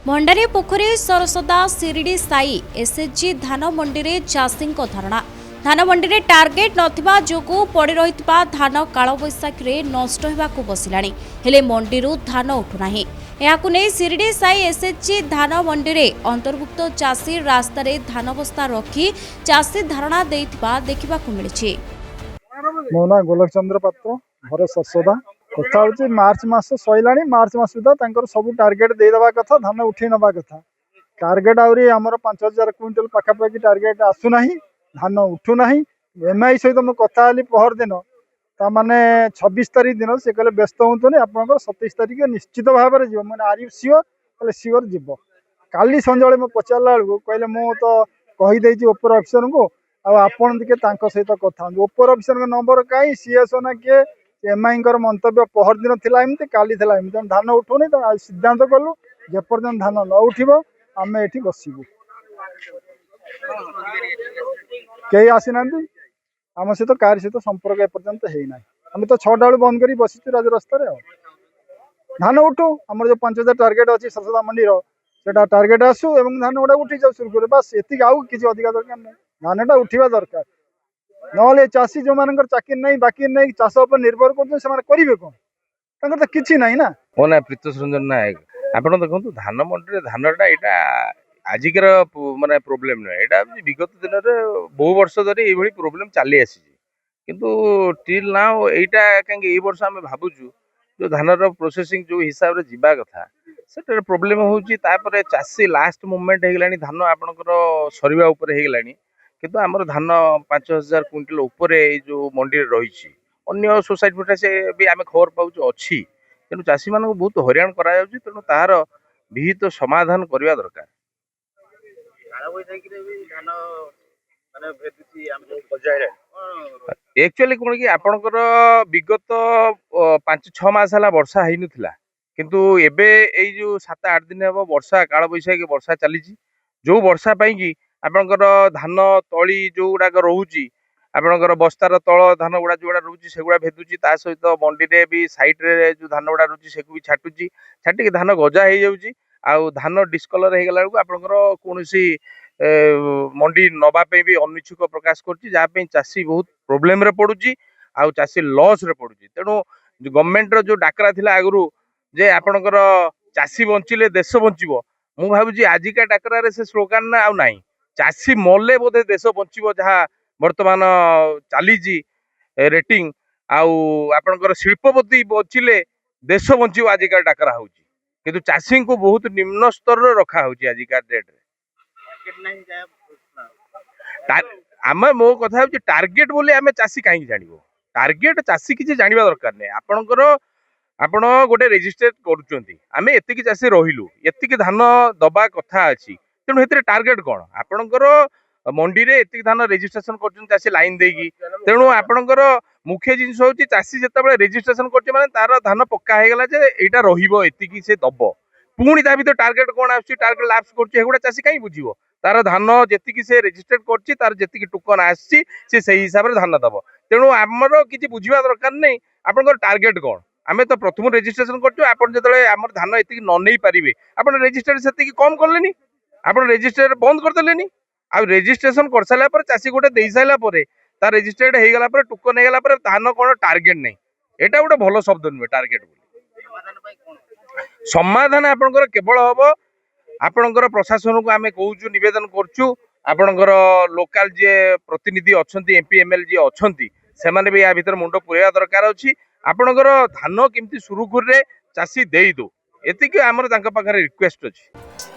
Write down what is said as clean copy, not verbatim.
भंडारी पोखरी सरसदा Shirdi Sai SHG धान मंडी रे चाषी धारणा धान मंडी रे टार्गेट नथिबा जोगु पड़ी रहितबा धान कालबैशाखी रे नष्ट हेबाकु बसिलाणी हेले मंडीरू धान उठुनाही। एहाकु नै शिरडी साई एसएचजी धान मंडी रे अंतर्भुक्त चाषी रास्ता रे धान बस्ता रखी चाषी धारणा देइथिबा देखिबाकु मिलिछि। मो ना गोलक चंद्र पात्र घर सरसदा कथा हूँ मार्च मास सैला मार्च मास सुधा सब टार्गेट देदेवा कथा धान उठे नवा कथा टार्गेट आहरी आमर 5000 क्विंटल पखापाखि टार्गेट आसुना धान उठुना। एमआई सहित मुझे कथा पहर दिन ताने 26 तारीख दिन से कहले व्यस्त हूँ आप 27 तारीख निश्चित भाव में मैंने आर यू सियोर कहले सियोर जीव काली संजा मुझे पचारा बेलू कहले मु तो कहीदे ओपर अफिसर को आपन टे सहित कथा ओपर अफिसर नंबर कहीं सीएसओ ना किए एमआई मंतव्य पहर दिन थी एमती काली धान उठुनी सिद्धांत कलु जेपर्यंत धान न उठब आम ये बसबू कई आसीना आम सहित कार सहित संपर्क एपर्यंत होना आम तो 6टा बेलू बंद कर बसीचु राजरास्त धान उठू आम जो 5000 टार्गेट अच्छी सरसदा मंडी से टार्गेट आसू और धान गुड़ा उठी जाऊ सुरखुरी बस ये आउ किसी अधिक दरकार नहीं धानटा उठा दरकार ना चाषी जो मान चाकरी नहीं बाकी नहीं चाष निर्भर करेंगे कौन तो किसी ना ना मो ना प्रीतोष रंजन नायक आप देखो धान मंडी धानटा यहाँ आजिकर माने प्रोब्लेम नुहे यहाँ विगत दिन में बहु वर्ष धरी ये प्रोब्लेम चली आसी किंतु टिल नाउ यहाँ कहीं वर्ष आम भावुँ जो धानर प्रोसेसिंग जो हिसाब से जीवा कथा से प्रोब्लेम होपर चाषी लास्ट मोमेंट होगा धान आपणकर सरिया होगा किंतु आमर धान 5000 क्विंटल उपर जो मंडी रही अन्य सोसाइटी फटा से भी आम खबर पाँच अच्छी तेणु चाषी मान बहुत हईराण करा तेणु तार विहित समाधान करने दरकार। एक्चुअली कौन कि आपणकर विगत 5-6 मास है वर्षा हो नाला किंतु एबे एई जो 7-8 दिन हम वर्षा काल बैशाखी वर्षा चली जो वर्षा पाई आपणकर धान तली जो गुड़ाक रोचे आपणकर बस्तार तल धान गुड़ा जो रोचे से गुड़ा भेदुची ता सहित मंडी रे भी साइड रे जो धान गुड़ा रोचे से भी छाटुची छाटिक धान गजा हो जाउची आउ धान डिस्कलर हो गला बेलू आपणकर कौनसी मंडी नवाई भी अनिच्छुक प्रकाश कर चाषी बहुत प्रोब्लेम रे पड़ुची आउ चाषी लॉस रे पड़ुची तेणु गवर्नमेंट रो जो डाकरा थिला आगु जे आपणकर चाषी बंचिले देश बंचिबो मु भाबुची आजिका डाकरा रे से स्लोगान ना आउ नाही चाषी मले बोधे देश बंचिबो जहा वर्तमान चली रेटिंग आउ आपणकर शिल्पपति बचिले देश बंचिबो आजिका डाकरा होउची किंतु चाषी को बहुत निम्न स्तर रे रखा होउची आजिका डेट रे आम मो कथा हूँ टार्गेट बोले आम चाषी कहीं जानव टार्गेट चाषी किसी जानवा दरकार नहीं आपणकर आपण गोटे रेजिस्टर करें एतिक चाषी रहिलु एतिक धान दबा कथा अच्छी तेणु से टार्गेट कौन आपणकर मंडी रे एतिक धान रेजिस्ट्रेशन कर चाषी लाइन देगी तेणु आपणकर मुख्य जिनस हूँ चाषी जिते रेजिस्ट्रेशन कर तार धान पक्का हो गला यहाँ रही से दब पुणी ता भर टार्गेट कौन आस टार्गेट लाप्स कर चाषी कहीं बुझे तार धान जी से रेजिस्ट्रेट कर तार जी टोकन आसी हिसाब से धान दब तेणु आमर किसी बुझा दरकार नहीं आपंकर टार्गेट कौन आम तो प्रथम रेजिस्ट्रेशन कर धान ये न नहीं पारे आप रेजिस्टर से कम कले आप रेजिस्टर बंद करदे आ रेजिस्ट्रेशन कर सारापर चाषी गोटे दे सारापर तार रेजिस्ट्रेड हो गला टोकन हो गला धान कौन टार्गेट नहीं यहाँ गोटे भल शब्द नुहे टार्गेट समाधान आपंकर केवल हम आपणकर प्रशासन को आम कहूँ नवेदन करुँ आपणकर लोकाल जी प्रतिनिधि अच्छा एमपी एमएल जी अच्छा से भी या भर मुंड पुरैया दरकार अच्छी आपणकर धान केमती सुरुखुरी चाषी दे दो एतिक आमर रिक्वेस्ट अच्छी।